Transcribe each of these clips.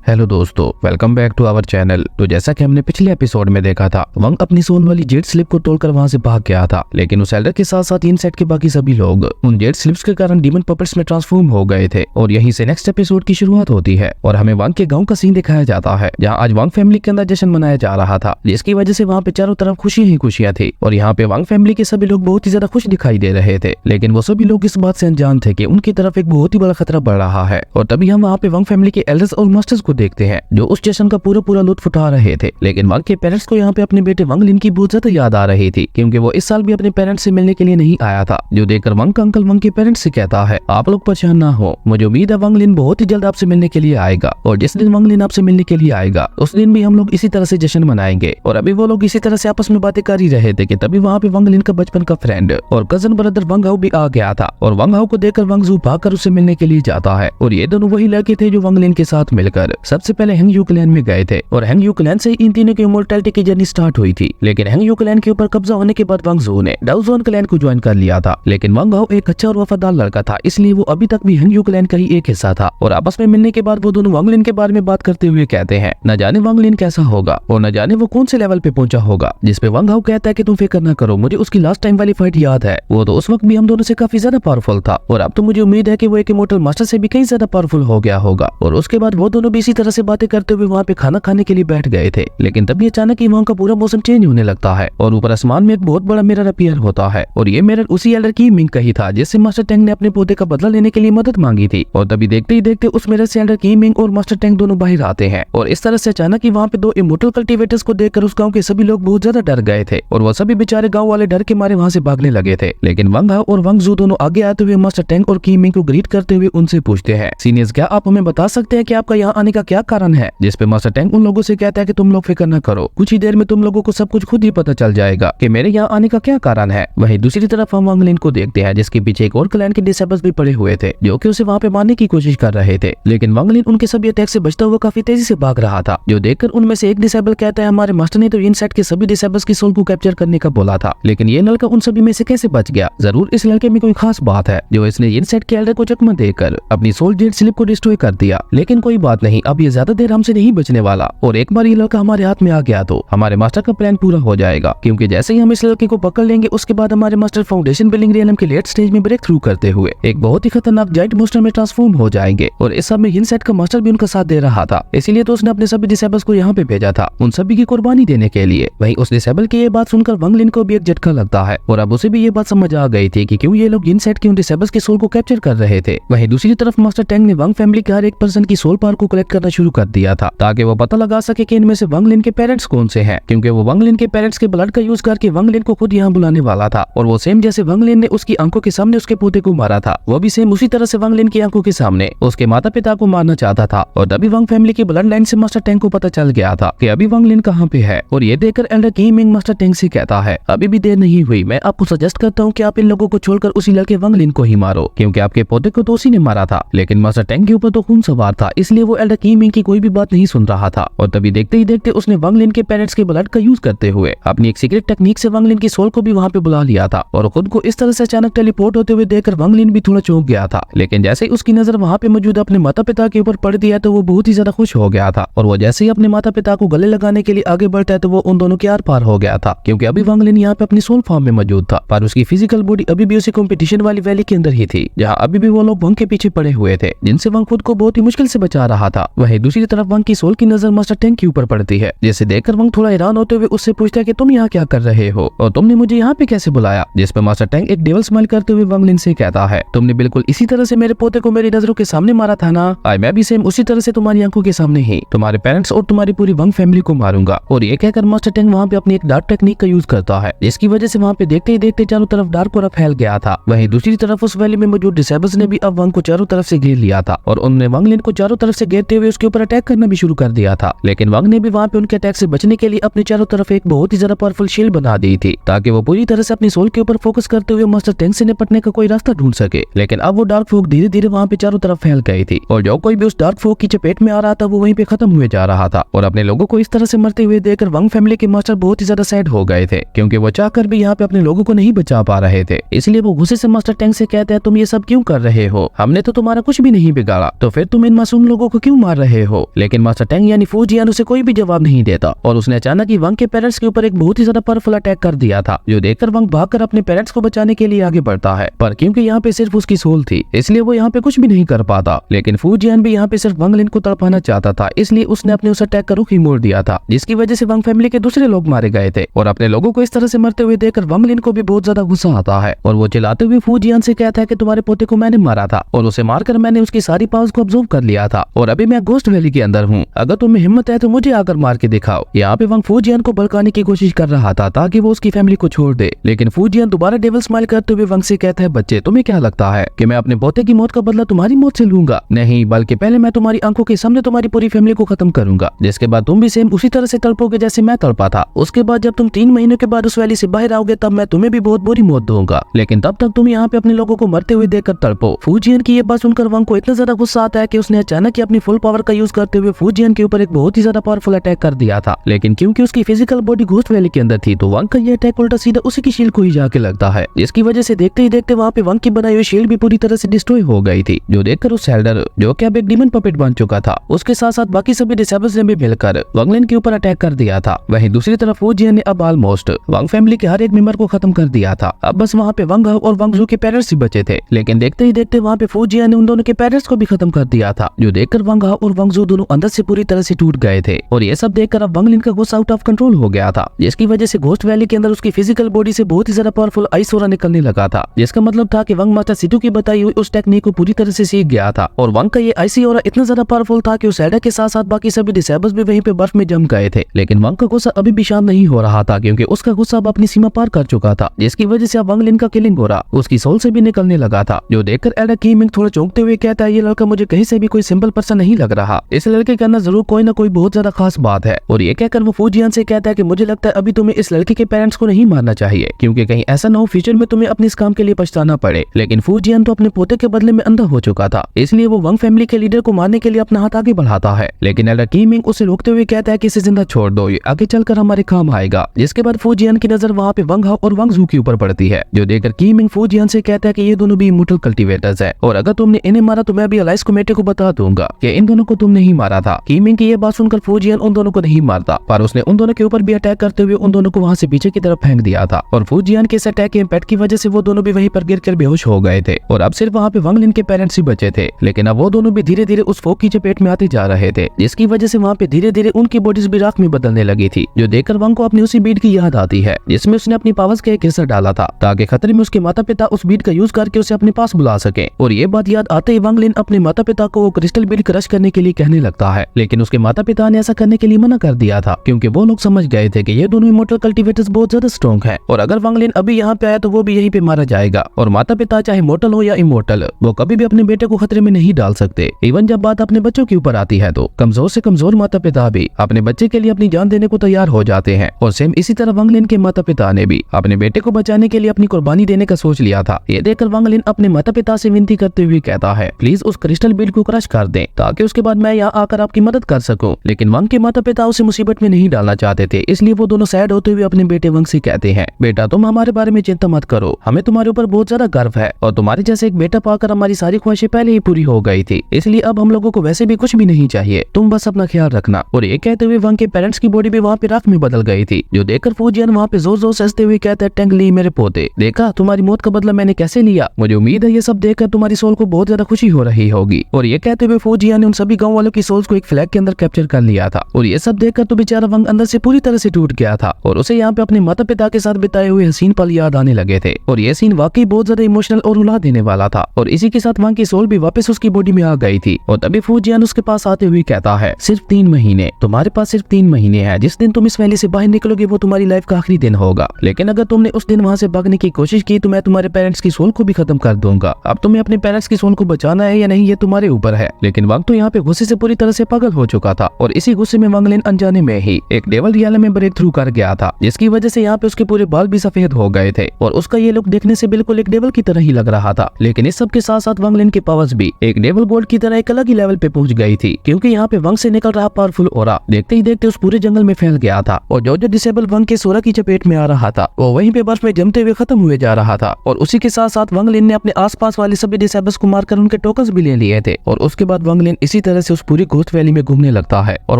Hello दोस्तों, welcome back to our channel. तो जैसा कि हमने पिछले एपिसोड में देखा था, वंग अपनी सोल वाली जेट स्लिप को तोड़कर वहां से भाग गया था, लेकिन उस एल्डर के साथ साथ इनसेट के बाकी सभी लोग उन जेट स्लिप्स के कारण डीमन पपेट्स में ट्रांसफॉर्म हो गए थे। और यहीं से नेक्स्ट एपिसोड की शुरुआत होती है और हमें वंग के गाँव का सीन दिखाया जाता है, जहाँ आज वंग फैमिली के अंदर जश्न मनाया जा रहा था, जिसकी वजह से वहाँ पे चारों तरफ खुशियां ही खुशियां थी। और यहाँ पे वंग फैमिली के सभी लोग बहुत ही ज्यादा खुश दिखाई दे रहे थे, लेकिन वो सभी लोग इस बात से अनजान थे कि उनकी तरफ एक बहुत ही बड़ा खतरा बढ़ रहा है। और तभी हम वहाँ पे वंग फैमिली के एल्डर्स और मास्टर्स को देखते हैं, जो उस जश्न का पूरा लुत्फ उठा रहे थे। लेकिन वंग के पेरेंट्स को यहाँ पे अपने बेटे वंग लिन की बहुत ज्यादा याद आ रही थी, क्योंकि वो इस साल भी अपने पेरेंट्स से मिलने के लिए नहीं आया था। जो देखकर वंग का अंकल वंग के पेरेंट्स से कहता है, आप लोग परेशान ना हो, मुझे उम्मीद है वंग लिन बहुत ही जल्द आपसे मिलने के लिए आएगा। और जिस दिन वंग लिन आपसे मिलने के लिए आएगा, उस दिन भी हम लोग इसी तरह से जश्न मनाएंगे। और अभी वो लोग इसी तरह से आपस में बातें कर ही रहे थे कि तभी वहाँ पे वंग लिन का बचपन का फ्रेंड और कजन ब्रदर वंग हाउ भी आ गया था। और वंग हाउ को देखकर वंग जू भागकर उससे मिलने के लिए जाता है। और ये दोनों वही लड़के थे जो वंग लिन के साथ मिलकर सबसे पहले हेंग यू क्लैन में गए थे। और हेंग यू क्लैन से इन तीनों की इमॉर्टैलिटी की जर्नी स्टार्ट हुई थी। लेकिन हेंग यू क्लैन के ऊपर कब्जा होने के बाद वंग जू ने डाउजोन क्लैन को ज्वाइन कर लिया था। लेकिन वंग हाउ एक अच्छा और वफादार लड़का था, इसलिए वो अभी तक भी हेंग यू क्लैन का ही एक हिस्सा था। और आपस में मिलने के बाद वो दोनों वंग लिन के बारे में बात करते हुए कहते हैं, न जाने वंग लिन कैसा होगा और न जाने वो कौन से लेवल पे पहुंचा होगा। जिसपे वंग हाउ कहता है कि तुम फिक्र न करो, मुझे उसकी लास्ट टाइम वाली फाइट याद है, वो तो उस वक्त भी हम दोनों से काफी ज्यादा पावरफुल था। और अब तो मुझे उम्मीद है कि वो एक इमॉर्टल मास्टर से भी कहीं ज्यादा पावरफुल हो गया होगा। और उसके बाद वो दोनों भी इसी तरह से बातें करते हुए वहाँ पे खाना खाने के लिए बैठ गए थे। लेकिन तभी अचानक ही वहाँ का पूरा मौसम चेंज होने लगता है और ऊपर आसमान में एक बहुत बड़ा मिरर अपीयर होता है। और ये मिरर उसी एल्डर की मिंग का ही था, जिससे मास्टर टैंक ने अपने पोते का बदला लेने के लिए मदद मांगी थी। और तभी देखते ही देखते उस मिरर से एल्डर की मिंग और मास्टर टैंक दोनों बाहर आते हैं। और इस तरह से अचानक ही वहाँ पे दो इमोर्टल कल्टीवेटर्स को देखकर उस गाँव के सभी लोग बहुत ज्यादा डर गए थे। और वो सभी बेचारे गाँव वाले डर के मारे वहाँ से भागने लगे थे। लेकिन वंग हाउ और वंग जू दोनों आगे आते हुए मास्टर टैंक और की मिंग को ग्रीट करते हुए उनसे पूछते हैं, सीनियर्स क्या आप हमें बता सकते हैं कि आपका यहाँ आने का क्या कारण है। जिसपे मास्टर टैंक उन लोगों से कहता है कि तुम लोग फिक्र न करो, कुछ ही देर में तुम लोगों को सब कुछ खुद ही पता चल जाएगा कि मेरे यहाँ आने का क्या कारण है। वहीं दूसरी तरफ हम वंग लिन को देखते हैं, जिसके पीछे एक और क्लैन के डिसेबल्स भी पड़े हुए थे, जो कि उसे वहाँ पे मारने की कोशिश कर रहे थे। लेकिन वंग लिन उनके सभी अटैक से बचता हुआ काफी तेजी से भाग रहा था। जो देखकर उनमें से एक डिसेबल कहता है, हमारे मास्टर ने तो इनसेट के सभी डिसेबल्स की सोल को कैप्चर करने का बोला था, लेकिन ये लड़का उन सभी में से कैसे बच गया। जरूर इस लड़के में कोई खास बात है, जो इसने इनसेट के एल्डर को चकमा देकर अपनी सोल जेट स्लिप को डिस्ट्रॉय कर दिया। लेकिन कोई बात नहीं, अब ये ज्यादा देर हमसे नहीं बचने वाला। और एक बार ये लड़का हमारे हाथ में आ गया तो हमारे मास्टर का प्लान पूरा हो जाएगा, क्योंकि जैसे ही हम इस लड़के को पकड़ लेंगे, उसके बाद हमारे मास्टर फाउंडेशन बिल्डिंग रियलम के लेट स्टेज में ब्रेक थ्रू करते हुए एक बहुत ही खतरनाक जाइंट मॉन्स्टर में ट्रांसफॉर्म हो जाएंगे। और इस सब में इनसेट का मास्टर भी उनका साथ दे रहा था, इसीलिए तो उसने अपने सभी डिसेबल्स को यहाँ पे भेजा था, उन सभी की कुर्बानी देने के लिए। वहीं उस डिसेबल की ये बात सुनकर वंग लिन को भी एक झटका लगता है, और अब उसे भी ये बात समझ आ गई थी कि क्यों ये लोग इनसेट के उन डिसेबल्स के सोल को कैप्चर कर रहे थे। वहीं दूसरी तरफ मास्टर टैंक ने वंग फैमिली के हर एक पर्सन की सोल पावर को कलेक्ट करना शुरू कर दिया था, ताकि वो पता लगा सके कि इनमें से वंग लिन के पेरेंट्स कौन से हैं, क्योंकि वो वंग लिन के पेरेंट्स के ब्लड का यूज करके वंग लिन को खुद यहाँ बुलाने वाला था। और वो सेम जैसे वंग लिन ने उसकी आंखों के सामने उसके पोते को मारा था, वो भी सेम उसी तरह से वंग लिन की आंखों के सामने उसके माता पिता को मारना चाहता था। और तभी वंग फैमिली की ब्लड लाइन से मास्टर टैंक को पता चल गया था कि अभी वंग लिन कहाँ पे है। और ये देखकर एल्डर की मिंग मास्टर टैंक से कहता है, अभी भी देर नहीं हुई, मैं आपको सजेस्ट करता हूँ कि आप इन लोगों को छोड़कर उसी लड़के वंग लिन को ही मारो, क्योंकि आपके पोते को तो उसी ने मारा था। लेकिन मास्टर टैंक के ऊपर तो खून सवार था, इसलिए वो एल्डर की मिंग की कोई भी बात नहीं सुन रहा था। और तभी देखते ही देखते उसने वंग लिन के पेरेंट्स के ब्लड का यूज करते हुए अपनी एक सीक्रेट टेक्निक से वंग लिन की सोल को भी वहाँ पे बुला लिया था। और खुद को इस तरह से अचानक टेलीपोर्ट होते हुए देखकर वंग लिन भी थोड़ा चौंक गया था। लेकिन जैसे ही उसकी नजर वहाँ पे मौजूद अपने माता पिता के ऊपर पड़ दिया, तो वो बहुत ही ज्यादा खुश हो गया था। और वो जैसे ही अपने माता पिता को गले लगाने के लिए आगे बढ़ता है, तो वो उन दोनों के आर पार हो गया था, क्योंकि अभी वंग लिन यहाँ पे अपनी सोल फॉर्म में मौजूद था, पर उसकी फिजिकल बॉडी अभी भी उसी कॉम्पिटिशन वाली वैली के अंदर ही थी, जहाँ अभी भी वो लोग वंग के पीछे पड़े हुए थे, जिनसे वंग खुद को बहुत ही मुश्किल से बचा रहा था। वहीं दूसरी तरफ वंग की सोल की नजर मास्टर टैंक के ऊपर पड़ती है, जिसे देखकर वंग थोड़ा हैरान होते हुए उससे पूछता है कि तुम यहाँ क्या कर रहे हो और तुमने मुझे यहाँ पे कैसे बुलाया। जिस पे मास्टर टैंक एक डेविल स्माइल करते हुए वंग लिन से कहता है, तुमने बिल्कुल इसी तरह से मेरे पोते को मेरी नजरों के सामने मारा था ना, मैं भी सेम उसी तरह से तुम्हारी आंखों के सामने ही तुम्हारे पेरेंट्स और तुम्हारी पूरी वंग फैमिली को मारूंगा। और ये कहकर मास्टर टैंक वहाँ पे अपनी एक डार्क टेक्निक का यूज करता है, जिसकी वजह से वहाँ पे देखते ही देखते चारों तरफ डार्क कोरा फैल गया था। वहीं दूसरी तरफ उस वैली में मौजूद डिसेबल्स ने भी अब वंग को चारों तरफ से घेर लिया था, और उन्होंने वंग लिन को चारों तरफ से घेरते हुए उसके ऊपर अटैक करना भी शुरू कर दिया था। लेकिन वंग ने भी वहाँ पे उनके अटैक से बचने के लिए अपने चारों तरफ एक बहुत ही ज्यादा पावरफुल शील्ड बना दी थी, ताकि वो पूरी तरह से अपनी सोल के ऊपर फोकस करते हुए मास्टर टैंक से निपटने का कोई रास्ता ढूंढ सके। लेकिन अब वो डार्क फोक धीरे धीरे वहाँ पे चारों तरफ फैल गई थी, और जो कोई भी उस डार्क फोक की चपेट में आ रहा था, वो वहीं पे खत्म हुए जा रहा था। और अपने लोगों को इस तरह से मरते हुए देखकर वंग फैमिली के मास्टर बहुत ही ज्यादा सैड हो गए थे, क्योंकि वो चाहकर भी यहाँ पे अपने लोगों को नहीं बचा पा रहे थे। इसलिए वो गुस्से से मास्टर टैंक से कहते हैं, तुम ये सब क्यों कर रहे हो, हमने तो तुम्हारा कुछ भी नहीं बिगाड़ा, तो फिर तुम इन मासूम लोगों को क्यों मार मार रहे हो। लेकिन मास्टर टेंग यानी फूजियान उसे कोई भी जवाब नहीं देता और उसने अचानक ही वंग के पेरेंट्स के ऊपर एक बहुत ही ज्यादा पावरफुल अटैक कर दिया था, जो देखकर वंग भागकर अपने पेरेंट्स को बचाने के लिए आगे बढ़ता है। पर क्योंकि यहाँ पे सिर्फ उसकी सोल थी इसलिए वो यहाँ पे कुछ भी नहीं कर पाता। लेकिन फूजियान भी यहाँ पे सिर्फ वंग लिन को तड़पाना चाहता था, इसलिए उसने अपने उस अटैक का रुख ही मोड़ दिया था, जिसकी वजह से वंग फैमिली के दूसरे लोग मारे गए थे। और अपने लोगों को इस तरह से मरते हुए देखकर वंग लिन को भी बहुत ज्यादा गुस्सा आता है और वो चिल्लाते हुए फूजियान से कहता है कि तुम्हारे पोते को मैंने मारा था और उसे मारकर मैंने उसकी सारी पावर्स को अब्सॉर्ब कर लिया था और अभी मैं घोस्ट वैली के अंदर हूँ। अगर तुम्हें हिम्मत है तो मुझे आकर मार के दिखाओ। यहाँ पे वंग फूजियान को भड़काने की कोशिश कर रहा था ताकि वो उसकी फैमिली को छोड़ दे। लेकिन फूजियान दोबारा डेविल स्माइल करते हुए वंग से कहता है, बच्चे तुम्हें क्या लगता है कि मैं अपने पोते की मौत का बदला तुम्हारी मौत से लूंगा? नहीं, बल्कि पहले मैं तुम्हारी आंखों के सामने तुम्हारी पूरी फैमिली को खत्म करूंगा, जिसके बाद तुम भी सेम उसी तरह से तड़पोगे जैसे मैं तड़पा था। उसके बाद जब तुम 3 महीनों के बाद उस वैली से बाहर आओगे तब मैं तुम्हें भी बहुत बुरी मौत दूंगा, लेकिन तब तक तुम यहाँ पे अपने लोगों को मरते हुए देखकर तड़पो। फूजियान की ये बात सुनकर वंग को इतना ज्यादा गुस्सा आता है कि उसने अचानक ही अपनी फुल पावर का यूज करते हुए फूजियान के ऊपर एक बहुत ही ज्यादा पावरफुल अटैक कर दिया था। लेकिन क्योंकि उसकी फिजिकल बॉडी घोस्ट वैली के अंदर थी तो वंग का ये अटैक उल्टा सीधा उसी की शील्ड को ही जाके लगता है, जिसकी वजह से देखते ही देखते वहाँ पे वंग की बनाई हुई शील्ड भी पूरी तरह से डिस्ट्रॉय हो गई थी, जो देखकर उस सेल्डर जो कि अब एक डीमन पपेट बन चुका था उसके साथ साथ बाकी सभी डिसेबल्स ने भी मिलकर वंगलिन के ऊपर अटैक कर दिया था। वहीं दूसरी तरफ फूजियान ने अब ऑलमोस्ट वंग फैमिली के हर एक मेंबर को खत्म कर दिया था। अब बस वहाँ पे वंग और वंग जू के पेरेंट्स ही बचे थे। लेकिन देखते ही देखते वहाँ पे फूजियान ने उन दोनों के पेरेंट्स को भी खत्म कर दिया था, जो देखकर वंग और वंग जू दोनों अंदर से पूरी तरह से टूट गए थे। और ये सब देखकर अब वंगलिन का गुस्सा आउट ऑफ कंट्रोल हो गया था, जिसकी वजह से घोस्ट वैली के अंदर उसकी फिजिकल बॉडी से बहुत ही ज्यादा पावरफुल आइस ऑरा निकलने लगा था, जिसका मतलब था कि वंग मास्टर सिटू की बताई हुई उस टेक्निक को पूरी तरह से सीख गया था। और वंग का ये आइसी ऑरा इतना ज्यादा पावरफुल था कि उस एल्डर के साथ साथ बाकी सभी डिसेबल्स भी वहीं पे बर्फ में जम गए थे। लेकिन वंग का गुस्सा अभी भी शांत नहीं हो रहा था, क्योंकि उसका गुस्सा अब अपनी सीमा पार कर चुका था, जिसकी वजह से अब वंगलिन का किलिंग हो रहा उसकी सोल से भी निकलने लगा था, जो देखकर एल्डर कीमिंग थोड़ा चौंकते हुए कहता है, ये लड़का मुझे कहीं से भी कोई सिंपल पर्सन नहीं लग रहा, इस लड़के के अंदर जरूर कोई ना कोई बहुत ज्यादा खास बात है। और ये कहकर वो फूजियान से कहता है कि मुझे लगता है अभी तुम्हें इस लड़के के पेरेंट्स को नहीं मारना चाहिए, क्योंकि कहीं ऐसा ना हो फ्यूचर में तुम्हें अपने इस काम के लिए पछताना पड़े। लेकिन फूजियान तो अपने पोते के बदले में अंधा हो चुका था, इसलिए वो वंग फैमिली के लीडर को मारने के लिए अपना हाथ आगे बढ़ाता है। लेकिन एल्डर कीमिंग उसे रोकते हुए कहता है कि इसे जिंदा छोड़ दो, ये आगे चलकर हमारे काम आएगा। जिसके बाद फूजियान की नजर वहाँ पे वंग और वंग जू के ऊपर पड़ती है, जो देखकर कीमिंग फूजियान से कहता है कि ये दोनों भी इमोर्टल कल्टीवेटर्स है, और अगर तुमने इन्हें मारा तो मैं भी अलाइस कमेटी को बता दूंगा कि इन दोनों को तुमने ही मारा था। कीमिंग की ये बात सुनकर फूजियान उन दोनों को नहीं मारता, पर उसने उन दोनों के ऊपर भी अटैक करते हुए उन दोनों को वहाँ से पीछे की तरफ फेंक दिया था। और फूजियान के इस अटैक के इम्पैक्ट की वजह से वो दोनों भी वहीं पर गिरकर बेहोश हो गए थे, और अब सिर्फ वहाँ पे वंगलिन के पेरेंट्स ही बचे थे। लेकिन अब वो दोनों भी धीरे धीरे उस फोक की चपेट में आते जा रहे थे, जिसकी वजह से वहाँ पे धीरे धीरे उनकी बॉडीज भी राख में बदलने लगी थी, जो देखकर वंग को अपनी उसी बीट की याद आती है जिसमें उसने अपनी पावर्स का एक हिस्सा डाला था, ताकि खतरे में उसके माता पिता उस बीट का यूज करके उसे अपने पास बुला सके। और ये बात याद आते ही वंगलिन अपने माता पिता को वो क्रिस्टल बीट क्रश करने के लिए कहने लगता है। लेकिन उसके माता पिता ने ऐसा करने के लिए मना कर दिया था, क्योंकि वो लोग समझ गए थे कि ये दोनों इमोर्टल कल्टीवेटर्स बहुत ज्यादा स्ट्रॉन्ग है, और अगर वंगलिन अभी यहाँ पे आया तो वो भी यहीं पे मारा जाएगा। और माता पिता चाहे मोर्टल हो या इमोर्टल, वो कभी भी अपने बेटे को खतरे में नहीं डाल सकते। इवन जब बात अपने बच्चों के ऊपर आती है तो कमजोर से कमजोर माता पिता भी अपने बच्चे के लिए अपनी जान देने को तैयार हो जाते हैं। और सेम इसी तरह वंगलिन के माता पिता ने भी अपने बेटे को बचाने के लिए अपनी कुर्बानी देने का सोच लिया था। ये देखकर वंगलिन अपने माता पिता से विनती करते हुए कहता है, प्लीज उस क्रिस्टल बीट को क्रश कर दें, ताकि उसके बाद मैं यहाँ आकर आपकी मदद कर सकूं। लेकिन वंग के माता पिता उसे मुसीबत में नहीं डालना चाहते थे, इसलिए वो दोनों सैड होते हुए अपने बेटे वंग से कहते हैं, बेटा तुम हमारे बारे में चिंता मत करो, हमें तुम्हारे ऊपर बहुत ज्यादा गर्व है, और तुम्हारे जैसे एक बेटा पाकर हमारी सारी ख्वाहिशें पहले ही पूरी हो गई थी, इसलिए अब हम लोगों को वैसे भी कुछ भी नहीं चाहिए, तुम बस अपना ख्याल रखना। और ये कहते हुए वंग के पेरेंट्स की बॉडी भी वहाँ पे राख में बदल गई थी, जो देखकर फूजियान वहाँ पे जोर जोर से हंसते हुए कहते हैं, टेंग ली मेरे पोते, देखा तुम्हारी मौत का बदला मैंने कैसे लिया, मुझे उम्मीद है ये सब देखकर तुम्हारी सोल को बहुत ज्यादा खुशी हो रही होगी। और ये कहते हुए फूजियान ने उन सभी गाँव वालों की सोल्स को एक फ्लैग के अंदर कैप्चर कर लिया था। और ये सब देखकर तो बेचारा वंग अंदर से पूरी तरह से टूट गया था, और उसे यहाँ पे अपने माता पिता के साथ बिताए हुए हसीन पल याद आने लगे थे। और ये सीन वाकई बहुत ज्यादा इमोशनल और रुला देने वाला था। और इसी के साथ वंग की सोल भी वापस उसकी बॉडी में आ गई थी। और तभी फूजियान उसके पास आते हुए कहता है, सिर्फ 3 महीने, तुम्हारे पास सिर्फ 3 महीने हैं, जिस दिन तुम इस वैली से बाहर निकलोगे वो तुम्हारी लाइफ का आखिरी दिन होगा। लेकिन अगर तुमने उस दिन वहाँ से भागने की कोशिश की तो मैं तुम्हारे पेरेंट्स की सोल को भी खत्म कर दूंगा। अब तुम्हें अपने पेरेंट्स की सोल को बचाना है या नहीं ये तुम्हारे ऊपर है। लेकिन वंग तो यहाँ पे गुस्से से पूरी तरह से पागल हो चुका था, और इसी गुस्से में वंगलिन अनजाने में ही एक डेविल रियल में ब्रेक थ्रू कर गया था, जिसकी वजह से यहाँ पे उसके पूरे बाल भी सफेद हो गए थे, और उसका ये लुक देखने से बिल्कुल एक डेविल की तरह ही लग रहा था। लेकिन इस सब के साथ साथ वंगलिन की पावर्स भी एक डेविल गोल्ड की तरह एक अलग ही लेवल पे पहुंच गई थी, क्योंकि यहाँ पे वंग से निकल रहा पावरफुल ऑरा देखते ही देखते उस पूरे जंगल में फैल गया था। और जो डिसेबल वंग के सोरा की चपेट में आ रहा था वो वहीं पे बर्फ में जमते हुए खत्म हुए जा रहा था। और उसी के साथ साथ वंगलिन ने अपने आसपास वाले सभी डिसेबल्स को मारकर उनके टोकन्स भी ले लिए थे। और उसके बाद वंगलिन इसी तरह से उस पूरी घोस्ट वैली में घूमने लगता है और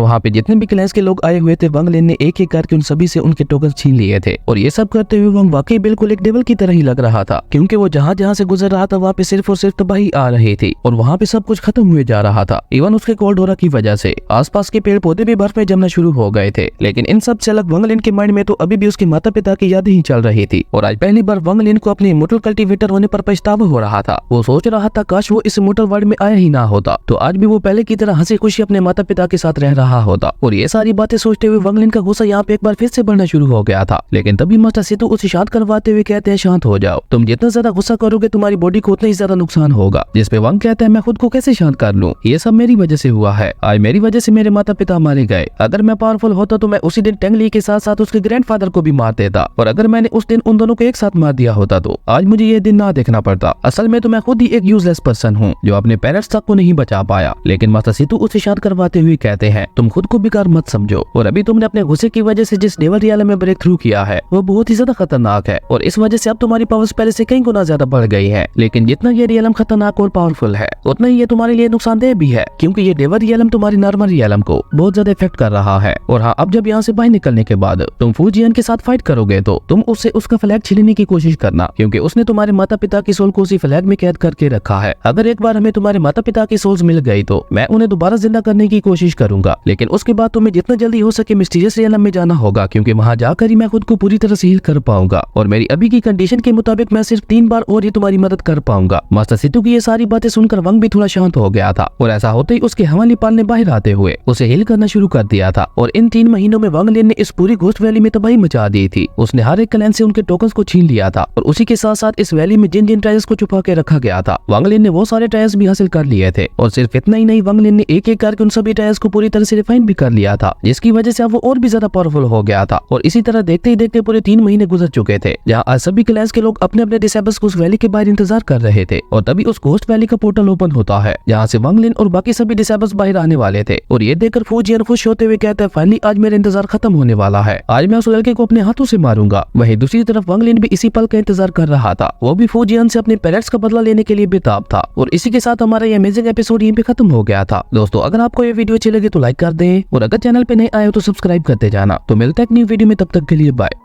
वहाँ पे जितने भी क्लैंस के लोग आए हुए थे वांग लिन ने एक एक करके उन सभी से उनके टोकन छीन लिए थे। और ये सब करते हुए वांग वाकई बिल्कुल एक डेविल की तरह ही लग रहा था, क्योंकि वो जहाँ जहाँ से गुजर रहा था वहाँ पे सिर्फ और सिर्फ तबाही आ रही थी और वहाँ पे सब कुछ खत्म हुए जा रहा था। इवन उसके कोल्ड ऑरा की वजह से आसपास के पेड़ पौधे भी बर्फ में जमना शुरू हो गए थे। लेकिन इन सब से अलग वांग लिन के माइंड में तो अभी भी उसके माता पिता की यादें ही चल रही थी और आज पहली बार वांग लिन को अपने इमोर्टल कल्टीवेटर होने पर पछतावा हो रहा था। वो सोच रहा था काश वो इस इमोर्टल वर्ल्ड में आया ही ना होता, तो आज भी वो पहले की तरह हंसी खुशी अपने माता पिता के साथ रह रहा होता। और ये सारी बातें सोचते हुए वांग लिन का गुस्सा यहाँ पे एक बार फिर से बढ़ना शुरू हो गया था। लेकिन तभी मास्टर सितु उसे शांत करवाते हुए कहते हैं शांत हो जाओ, तुम जितना ज्यादा गुस्सा करोगे तुम्हारी बॉडी को उतना ही ज्यादा नुकसान होगा। जिस पे वांग कहता है मैं खुद को कैसे शांत कर लूं, ये सब मेरी वजह से हुआ है, आज मेरी वजह से मेरे माता पिता मारे गए। अगर मैं पावरफुल होता तो मैं उसी दिन टेंग ली के साथ साथ उसके ग्रैंडफादर को भी मार देता, और अगर मैंने उस दिन उन दोनों को एक साथ मार दिया होता तो आज मुझे ये दिन ना देखना पड़ता। असल में तो मैं खुद ही एक यूजलेस पर्सन हूँ जो अपने पेरेंट्स तक को नहीं बचा पाया। लेकिन मास्टर सितु उसे शांत करवाते हुए कहते हैं तुम खुद को बेकार मत समझो, और अभी तुमने अपने गुस्से की वजह से जिस डेविल रियलम में ब्रेक थ्रू किया है वो बहुत ही ज्यादा खतरनाक है और इस वजह से अब तुम्हारी पावर्स पहले से कई गुना ज्यादा बढ़ गई है। लेकिन जितना ये रियलम खतरनाक और पावरफुल है उतना ही ये तुम्हारे लिए नुकसानदेह भी है, क्योंकि ये डेविल रियलम तुम्हारी नॉर्मल रियलम को बहुत ज्यादा इफेक्ट कर रहा है। और हाँ, अब जब यहाँ से बाहर निकलने के बाद तुम फूजियन के साथ फाइट करोगे तो तुम उससे उसका फ्लैग छीनने की कोशिश करना, क्योंकि उसने तुम्हारे माता पिता की सोल को उसी फ्लैग में कैद करके रखा है। अगर एक बार हमें तुम्हारे माता पिता की सोल्स मिल गई तो मैं उन्हें दोबारा जिंदा करने की कोशिश करूंगा, लेकिन उसके बाद तुम्हें जितना जल्दी हो सके मिस्टीरियस रियलम में जाना होगा, क्योंकि वहाँ जाकर ही मैं खुद को पूरी तरह से हील कर पाऊंगा और मेरी अभी की कंडीशन के मुताबिक मैं सिर्फ 3 बार और ही तुम्हारी मदद कर पाऊंगा। मास्टर सितु की ये सारी बातें सुनकर वांग भी थोड़ा शांत हो गया था और ऐसा होते ही उसके हवाली पाल ने बाहर आते हुए उसे हील करना शुरू कर दिया था। और इन 3 महीनों में वांग लिन ने इस पूरी घोस्ट वैली में तबाही मचा दी थी। उसने हर एक क्लैन से उनके टोकन्स को छीन लिया था और उसी के साथ साथ इस वैली में जिन जिन ट्रायल्स को छुपा के रखा गया था वांग लिन ने वो सारे ट्रायल्स भी हासिल कर लिए थे। और सिर्फ इतना ही नहीं, वांग लिन ने एक एक करके उन सभी ट्रायल्स को पूरी तरह से रिफाइन भी कर लिया था, जिसकी वजह से अब वो और भी ज्यादा पावरफुल हो गया था। और इसी तरह देखते ही देखते पूरे 3 महीने गुजर चुके थे, जहाँ आज सभी क्लैंस के लोग अपने अपने डिसेबल्स को उस वैली के बाहर इंतजार कर रहे थे। और तभी उस घोस्ट वैली का पोर्टल ओपन होता है, जहाँ से वांग लिन और बाकी सभी डिसेबल्स बाहर आने वाले थे। और ये देखकर फूजियन खुश होते हुए कहता है फाइनली आज मेरा इंतजार खत्म होने वाला है, आज मैं उस लड़के को अपने हाथों से मारूंगा। वहीं दूसरी तरफ वांग लिन भी इसी पल का इंतजार कर रहा था, वो भी फूजियन से अपने पेरेंट्स का बदला लेने के लिए बेताब था। और इसी के साथ हमारा ये अमेजिंग एपिसोड यहीं पे खत्म हो गया था। दोस्तों, अगर आपको ये वीडियो अच्छी लगे तो लाइक कर दें और अगर चैनल पे नए आए हो तो सब्सक्राइब करते जाना। तो मिलते हैं एक न्यू वीडियो में, तब तक के लिए बाय।